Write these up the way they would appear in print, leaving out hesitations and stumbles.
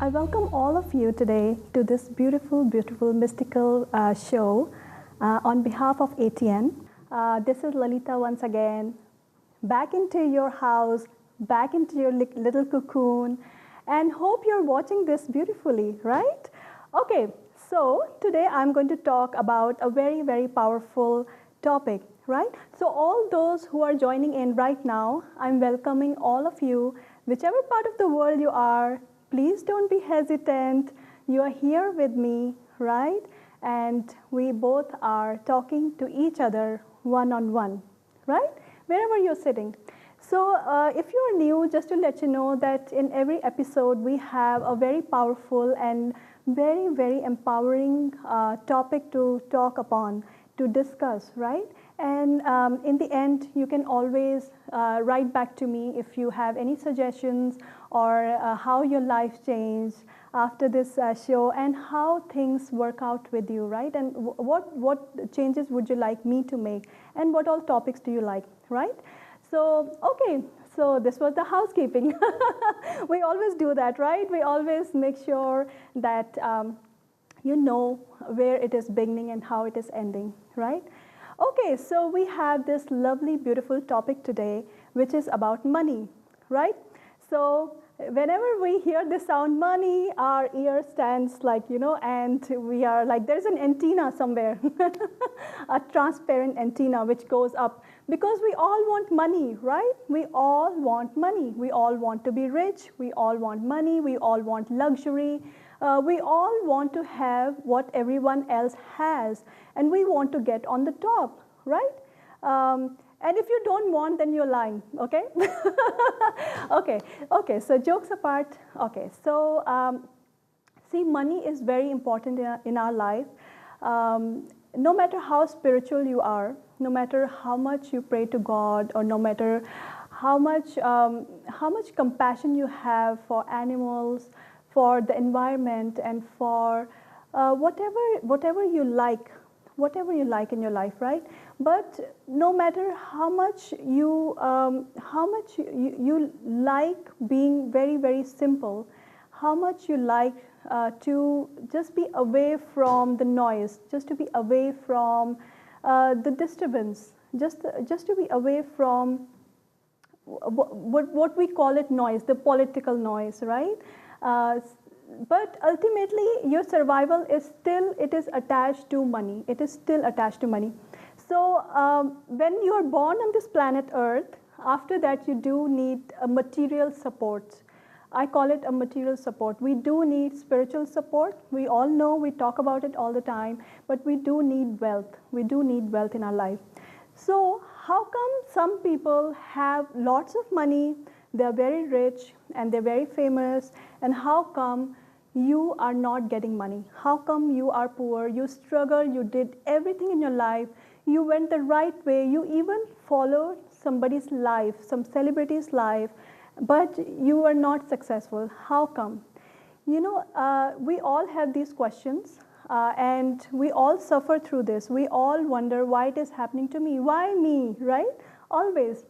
I welcome all of you today to this beautiful, beautiful, mystical show on behalf of ATN. This is Lalita once again, back into your house, back into your little cocoon, and hope you're watching this beautifully, right? Okay, so today I'm going to talk about a very, very powerful topic, right? So all those who are joining in right now, I'm welcoming all of you, whichever part of the world you are. Please don't be hesitant. You are here with me, right? And we both are talking to each other one-on-one, right? Wherever you're sitting. So if you're new, just to let you know that in every episode we have a very powerful and very, very empowering topic to talk upon, to discuss, right? And in the end, you can always write back to me if you have any suggestions or how your life changed after this show and how things work out with you, right? And what changes would you like me to make and what all topics do you like, right? So, okay, so this was the housekeeping. We always do that, right? We always make sure that you know where it is beginning and how it is ending, right? Okay, so we have this lovely, beautiful topic today, which is about money, right? So whenever we hear the sound money, our ear stands like, and we are like, there's an antenna somewhere, a transparent antenna which goes up because we all want money, right? We all want money. We all want to be rich. We all want money. We all want luxury. We all want to have what everyone else has, and we want to get on the top, right? And if you don't want, then you're lying, okay? Okay, so jokes apart, okay, so see, money is very important in our life. No matter how spiritual you are, no matter how much you pray to God, or no matter how much compassion you have for animals, for the environment, and for whatever you like in your life, right? But no matter how much you like being very, very simple, how much you like to just be away from the noise, just to be away from the disturbance, just to be away from what we call it noise, the political noise, right? But ultimately, your survival is still, it is attached to money. It is still attached to money. So when you are born on this planet Earth, after that you do need a material support. I call it a material support. We do need spiritual support. We all know, we talk about it all the time, but we do need wealth. We do need wealth in our life. So how come some people have lots of money, they're very rich and they're very famous, and how come you are not getting money? How come you are poor? You struggle, you did everything in your life, you went the right way, you even followed somebody's life, some celebrity's life, but you were not successful. How come? We all have these questions and we all suffer through this. We all wonder why it is happening to me. Why me, right? Always.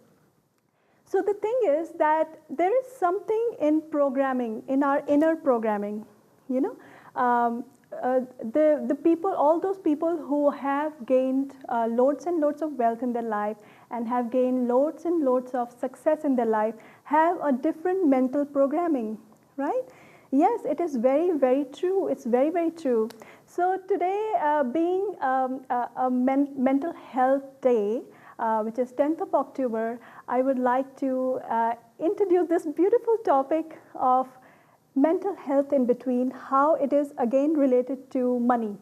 So the thing is that there is something in programming, in our inner programming, the people, all those people who have gained loads and loads of wealth in their life and have gained loads and loads of success in their life have a different mental programming, right? Yes, it is very, very true. It's very, very true. So today, being a mental health day, which is 10th of October, I would like to introduce this beautiful topic of mental health in between, how it is again related to money,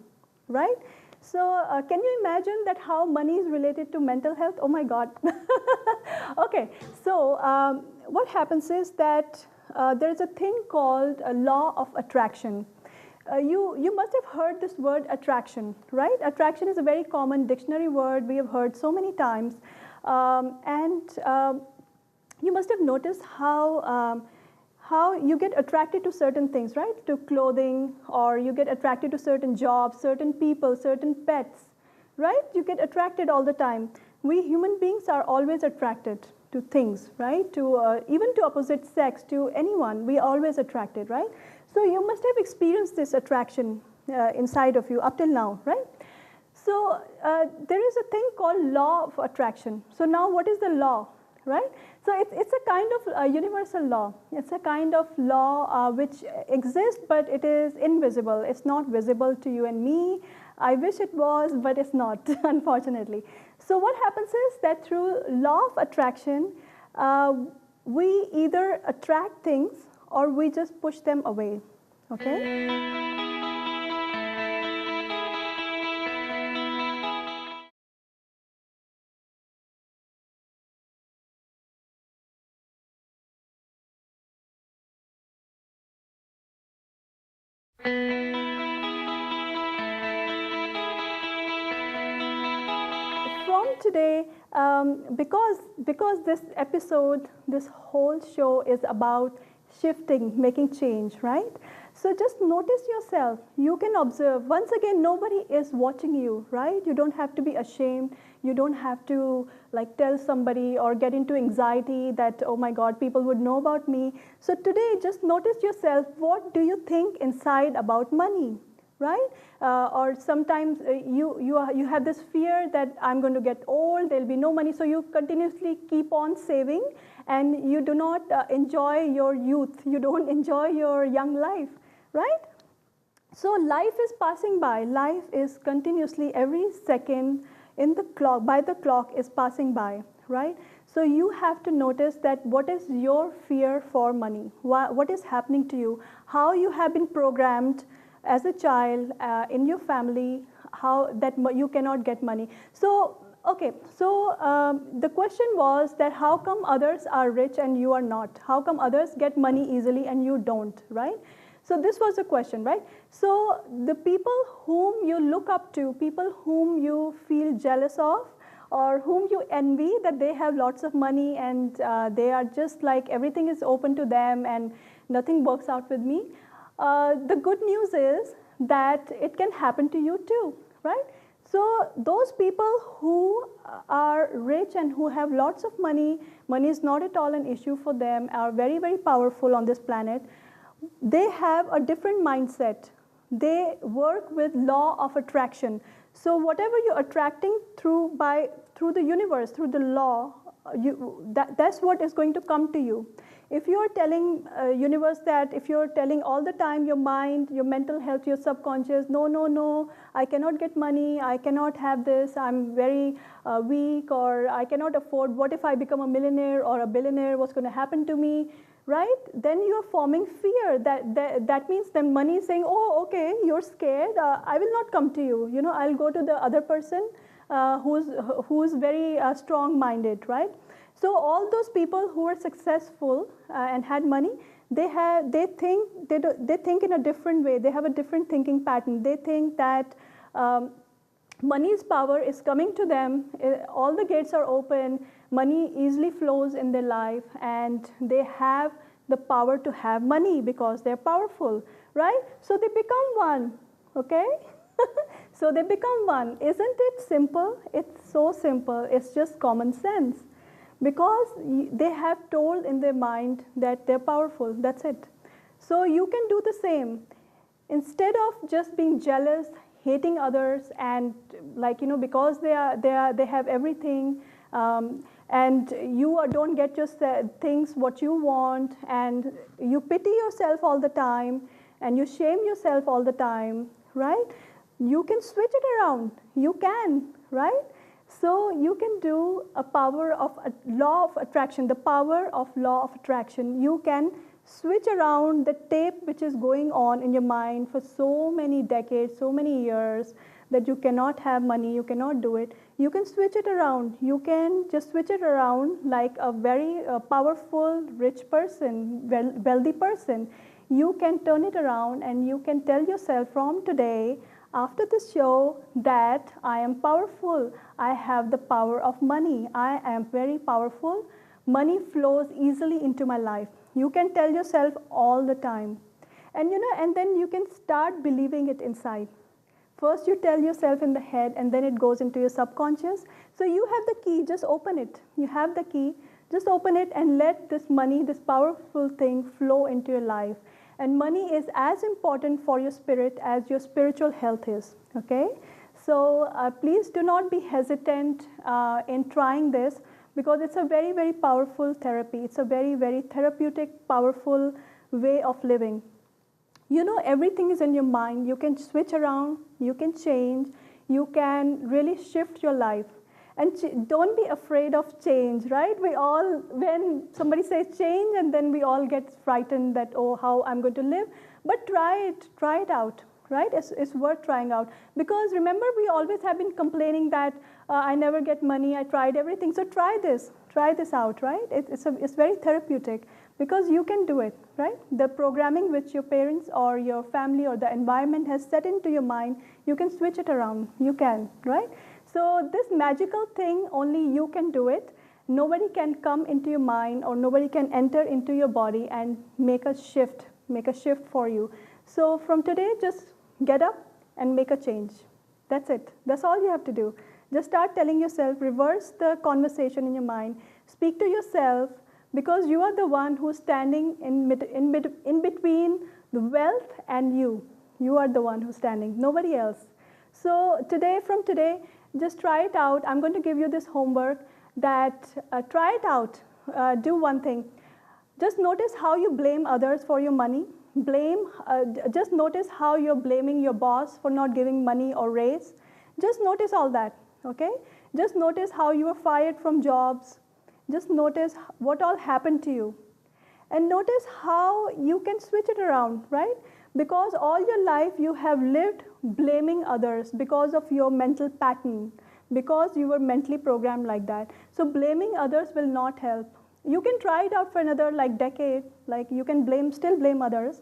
right? So can you imagine that how money is related to mental health? Oh my God. Okay, so what happens is that there's a thing called a law of attraction. You must have heard this word attraction, right? Attraction is a very common dictionary word we have heard so many times. And you must have noticed how you get attracted to certain things, right? To clothing, or you get attracted to certain jobs, certain people, certain pets, right? You get attracted all the time. We human beings are always attracted to things, right? To even to opposite sex, to anyone, we are always attracted, right? So you must have experienced this attraction inside of you up till now, right? So there is a thing called law of attraction. So now what is the law, right? So it's a kind of universal law. It's a kind of law which exists, but it is invisible. It's not visible to you and me. I wish it was, but it's not, unfortunately. So what happens is that through law of attraction, we either attract things or we just push them away, okay? From today, because this episode, this whole show is about shifting, making change, right? So just notice yourself. You can observe. Once again, nobody is watching you, right? You don't have to be ashamed. You don't have to like tell somebody or get into anxiety that, oh my God, people would know about me. So today, just notice yourself. What do you think inside about money? Right? Or sometimes you have this fear that I'm going to get old, there'll be no money, so you continuously keep on saving and you do not enjoy your youth, you don't enjoy your young life, right? So life is passing by, life is continuously every second in the clock, by the clock is passing by, right? So you have to notice that what is your fear for money, what is happening to you, how you have been programmed as a child in your family, how that you cannot get money. So, okay, so the question was that how come others are rich and you are not? How come others get money easily and you don't, right? So this was the question, right? So the people whom you look up to, people whom you feel jealous of, or whom you envy that they have lots of money and they are just like everything is open to them and nothing works out with me. The good news is that it can happen to you too, right? So those people who are rich and who have lots of money, money is not at all an issue for them, are very, very powerful on this planet. They have a different mindset. They work with law of attraction. So whatever you're attracting through the universe, through the law, that's what is going to come to you. If you're telling universe that, if you're telling all the time your mind, your mental health, your subconscious, no, no, no, I cannot get money, I cannot have this, I'm very weak, or I cannot afford, what if I become a millionaire or a billionaire, what's going to happen to me, right? Then you're forming fear. That means then money is saying, oh, okay, you're scared, I will not come to you, you know, I'll go to the other person who's very strong-minded, right? So all those people who are successful and had money, they think in a different way. They have a different thinking pattern. They think that money's power is coming to them. All the gates are open. Money easily flows in their life, and they have the power to have money because they're powerful, right? So they become one. Okay. So they become one. Isn't it simple? It's so simple. It's just common sense. Because they have told in their mind that they're powerful, that's it. So you can do the same. Instead of just being jealous, hating others, and like, you know, because they have everything, and you don't get your things what you want, and you pity yourself all the time, and you shame yourself all the time, right? You can switch it around. You can, right? So you can do a power of a law of attraction, the power of law of attraction. You can switch around the tape which is going on in your mind for so many decades, so many years, that you cannot have money, you cannot do it. You can switch it around. You can just switch it around like a very powerful, rich person, wealthy person. You can turn it around and you can tell yourself from today, after this show, that I am powerful. I have the power of money. I am very powerful. Money flows easily into my life. You can tell yourself all the time. And and then you can start believing it inside. First you tell yourself in the head, and then it goes into your subconscious. So you have the key, just open it. You have the key, just open it and let this money, this powerful thing flow into your life. And money is as important for your spirit as your spiritual health is, okay? So please do not be hesitant in trying this, because it's a very, very powerful therapy. It's a very, very therapeutic, powerful way of living. You know, everything is in your mind. You can switch around, you can change, you can really shift your life. And don't be afraid of change, right? We all, when somebody says change, and then we all get frightened that, oh, how I'm going to live. But try it out, right? It's worth trying out. Because remember, we always have been complaining that I never get money, I tried everything. So try this out, right? It's very therapeutic, because you can do it, right? The programming which your parents or your family or the environment has set into your mind, you can switch it around, you can, right? So this magical thing, only you can do it. Nobody can come into your mind, or nobody can enter into your body and make a shift for you. So from today, just get up and make a change. That's it. That's all you have to do. Just start telling yourself, reverse the conversation in your mind, speak to yourself, because you are the one who's standing in between the wealth and you. You are the one who's standing, nobody else. So from today, just try it out. I'm going to give you this homework that try it out. Do one thing. Just notice how you blame others for your money. Just notice how you're blaming your boss for not giving money or raise. Just notice all that, okay? Just notice how you were fired from jobs. Just notice what all happened to you. And notice how you can switch it around, right? Because all your life you have lived blaming others because of your mental pattern, because you were mentally programmed like that. So blaming others will not help. You can try it out for another decade, you can still blame others,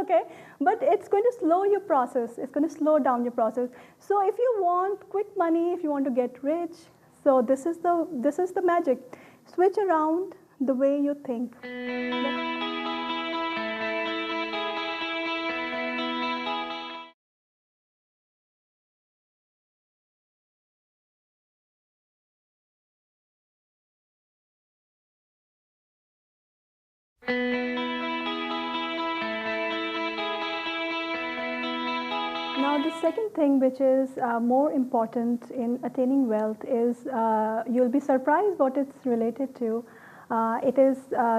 okay? But it's going to slow your process. It's going to slow down your process. So if you want quick money, if you want to get rich, so this is the magic. Switch around the way you think. Now, the second thing, which is more important in attaining wealth, is you'll be surprised what it's related to. It is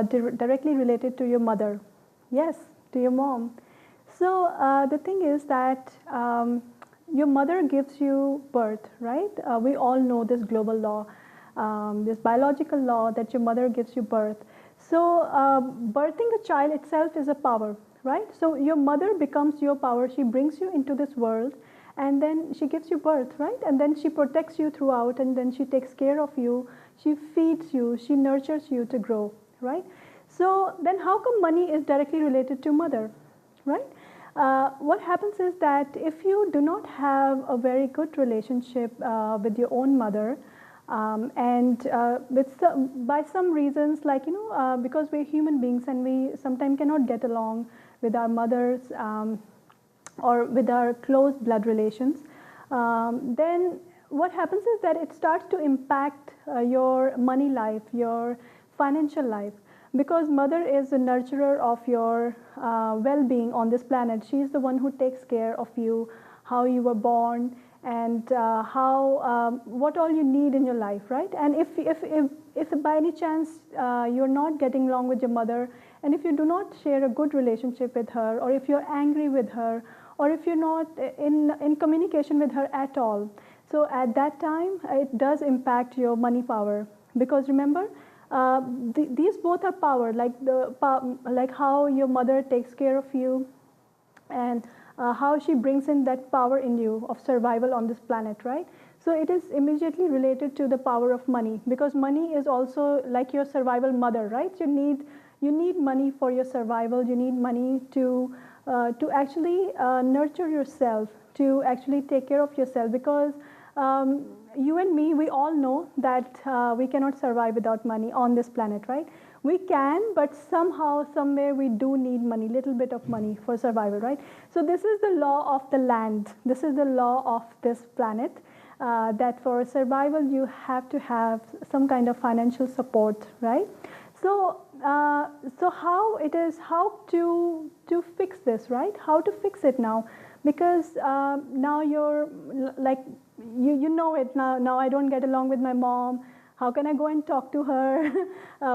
directly related to your mother. Yes, to your mom. So the thing is that your mother gives you birth, right? We all know this global law, this biological law that your mother gives you birth. So birthing a child itself is a power, right? So your mother becomes your power. She brings you into this world, and then she gives you birth, right? And then she protects you throughout, and then she takes care of you. She feeds you. She nurtures you to grow, right? So then how come money is directly related to mother, right? What happens is that if you do not have a very good relationship with your own mother, by some reasons, because we're human beings and we sometimes cannot get along with our mothers or with our close blood relations, then what happens is that it starts to impact your money life, your financial life, because mother is the nurturer of your well-being on this planet. She is the one who takes care of you, how you were born, and what all you need in your life, right? And if by any chance you're not getting along with your mother, and if you do not share a good relationship with her, or if you're angry with her, or if you're not in communication with her at all, so at that time it does impact your money power. Because remember, these both are power, like how your mother takes care of you, and how she brings in that power in you of survival on this planet, right? So it is immediately related to the power of money, because money is also like your survival mother, right? You need money for your survival. You need money to actually nurture yourself, to actually take care of yourself, because you and me, we all know that we cannot survive without money on this planet, right? We can, but somehow, somewhere we do need money, little bit of money for survival, right? So this is the law of the land. This is the law of this planet, that for survival you have to have some kind of financial support, right? So so how to fix this, right? How to fix it now? Because now you're like you know it now. Now I don't get along with my mom. How can I go and talk to her?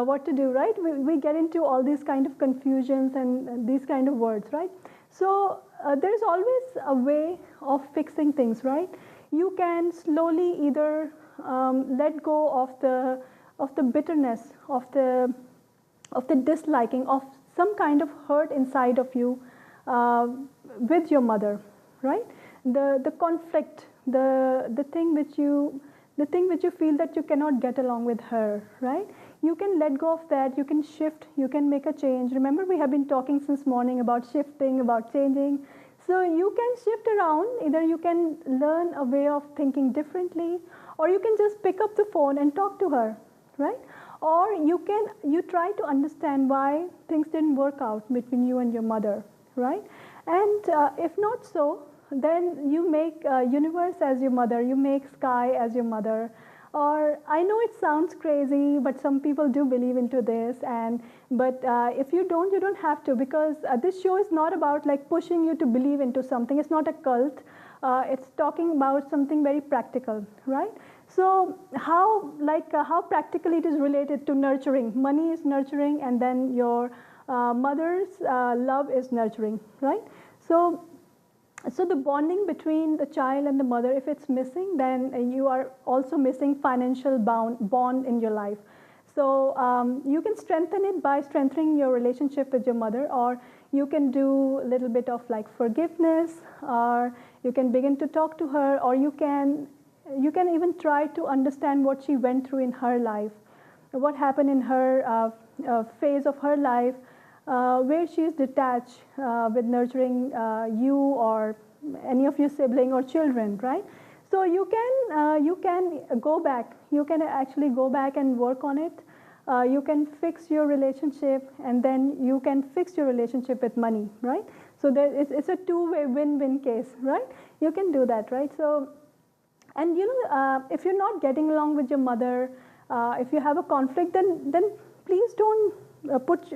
What to do, right? We get into all these kind of confusions and these kind of words, right? So there's always a way of fixing things, right? You can slowly either let go of the bitterness, of the disliking, of some kind of hurt inside of you with your mother, right? The conflict, the thing which you feel that you cannot get along with her, right? You can let go of that, you can shift, you can make a change. Remember, we have been talking since morning about shifting, about changing. So you can shift around. Either you can learn a way of thinking differently, or you can just pick up the phone and talk to her, right? Or you try to understand why things didn't work out between you and your mother, right? And if not so, then you make universe as your mother, you make sky as your mother. Or I know it sounds crazy, but some people do believe into this. But if you don't have to, because this show is not about like pushing you to believe into something. It's not a cult. It's talking about something very practical, right? So how practically it is related to nurturing. Money is nurturing, and then your mother's love is nurturing, right? So the bonding between the child and the mother, if it's missing, then you are also missing financial bond in your life. So you can strengthen it by strengthening your relationship with your mother, or you can do a little bit of like forgiveness, or you can begin to talk to her, or you can even try to understand what she went through in her life, what happened in her phase of her life, where she is detached with nurturing you or any of your sibling or children, right? So you can go back. You can actually go back and work on it. You can fix your relationship, and then you can fix your relationship with money, right? So it's a two-way win-win case, right? You can do that, right? So, and if you're not getting along with your mother, if you have a conflict, then please don't put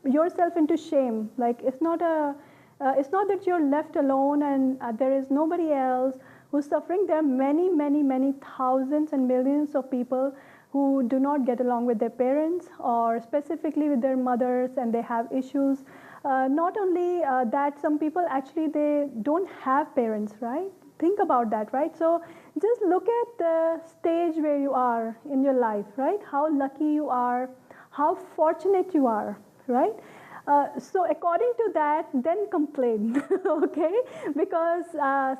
yourself into shame. Like it's not that you're left alone and there is nobody else who's suffering. There are many thousands and millions of people who do not get along with their parents, or specifically with their mothers, and they have issues. Not only that, some people actually they don't have parents, right? Think about that, right? So just look at the stage where you are in your life, right? How lucky you are, how fortunate you are, right? So according to that, then complain, okay? Because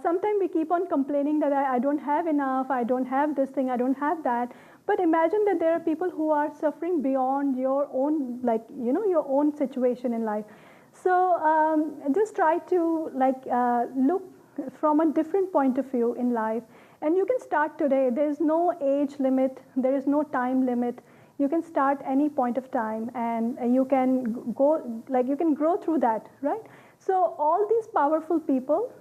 sometimes we keep on complaining that I don't have enough, I don't have this thing, I don't have that. But imagine that there are people who are suffering beyond your own, like, your own situation in life. So just try to look from a different point of view in life. And you can start today. There is no age limit, there is no time limit. You can start any point of time, and you can you can grow through that, right? So all these powerful people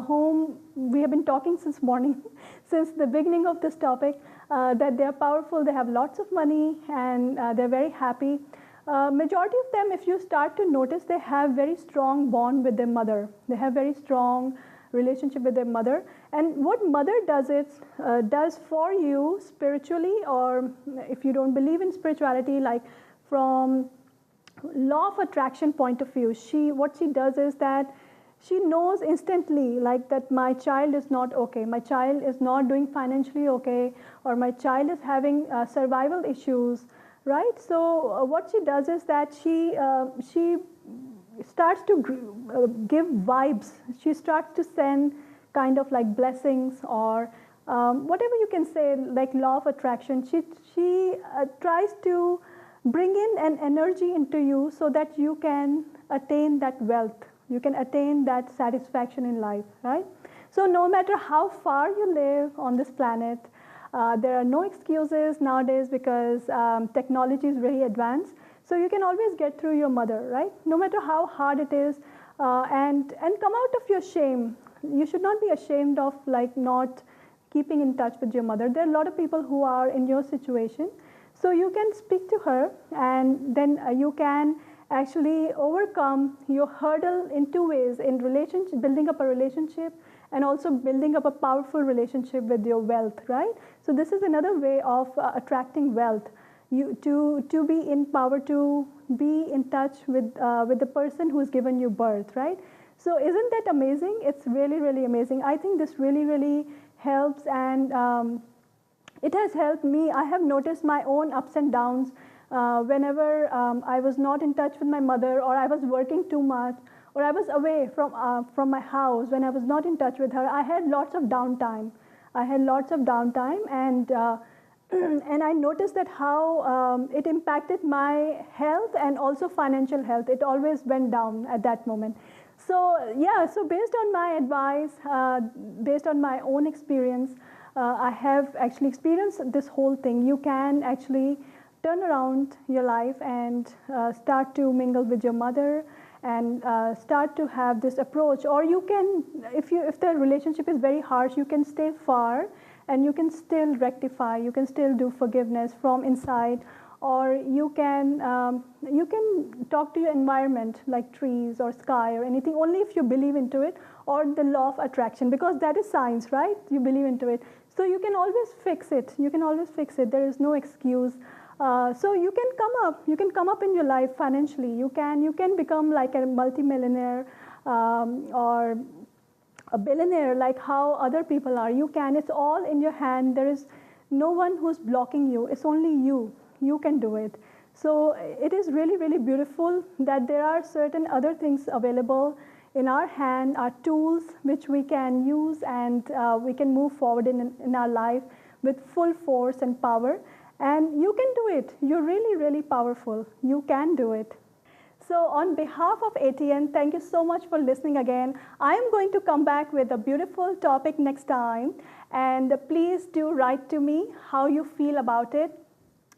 whom we have been talking since morning, since the beginning of this topic, that they are powerful, they have lots of money, and they're very happy. Majority of them, if you start to notice, they have very strong bond with their mother. They have very strong relationship with their mother. And what mother does for you spiritually, or if you don't believe in spirituality, like from law of attraction point of view, what she does is that she knows instantly, like that my child is not okay, my child is not doing financially okay, or my child is having survival issues, right? So what she does is that she starts to give vibes. She starts to send kind of like blessings, or whatever you can say, like law of attraction. She tries to bring in an energy into you so that you can attain that wealth, you can attain that satisfaction in life, right? So no matter how far you live on this planet, there are no excuses nowadays, because technology is very advanced. So you can always get through your mother, right? No matter how hard it is, and come out of your shame. You should not be ashamed of like not keeping in touch with your mother. There are a lot of people who are in your situation. So you can speak to her, and then you can actually overcome your hurdle in two ways: in relationship, building up a relationship, and also building up a powerful relationship with your wealth, right? So this is another way of attracting wealth. You to be in power, to be in touch with the person who's given you birth, right? So isn't that amazing? It's really, really amazing. I think this really, really helps, and it has helped me. I have noticed my own ups and downs whenever I was not in touch with my mother, or I was working too much, or I was away from my house. When I was not in touch with her, I had lots of downtime. And and I noticed that how it impacted my health and also financial health. It always went down at that moment. So yeah, so based on my advice, based on my own experience, I have actually experienced this whole thing. You can actually turn around your life and start to mingle with your mother, and start to have this approach. Or you can, if the relationship is very harsh, you can stay far, and you can still rectify, you can still do forgiveness from inside. Or you can talk to your environment, like trees or sky or anything, only if you believe into it, or the law of attraction, because that is science, right? You believe into it. So you can always fix it. There is no excuse. So you can come up in your life financially. You can become like a multimillionaire, or a billionaire, like how other people are. You can. It's all in your hand. There is no one who's blocking you. It's only you. You can do it. So it is really, really beautiful that there are certain other things available in our hand, our tools which we can use, and we can move forward in our life with full force and power. And you can do it. You're really, really powerful. You can do it. So on behalf of ATN, thank you so much for listening again. I am going to come back with a beautiful topic next time. And please do write to me how you feel about it,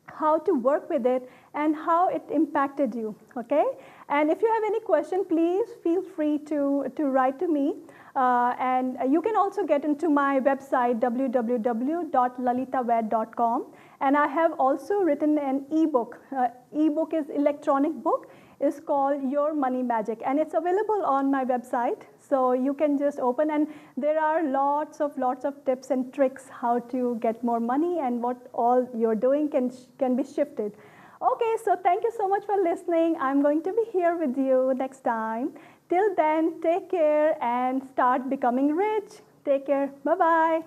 how to work with it, and how it impacted you, okay? And if you have any question, please feel free to write to me. And you can also get into my website, www.lalitavaid.com. And I have also written an ebook. Ebook is electronic book. It's called Your Money Magic, and it's available on my website. So you can just open, and there are lots of tips and tricks how to get more money, and what all you're doing can be shifted. Okay, so thank you so much for listening. I'm going to be here with you next time. Till then, take care and start becoming rich. Take care. Bye-bye.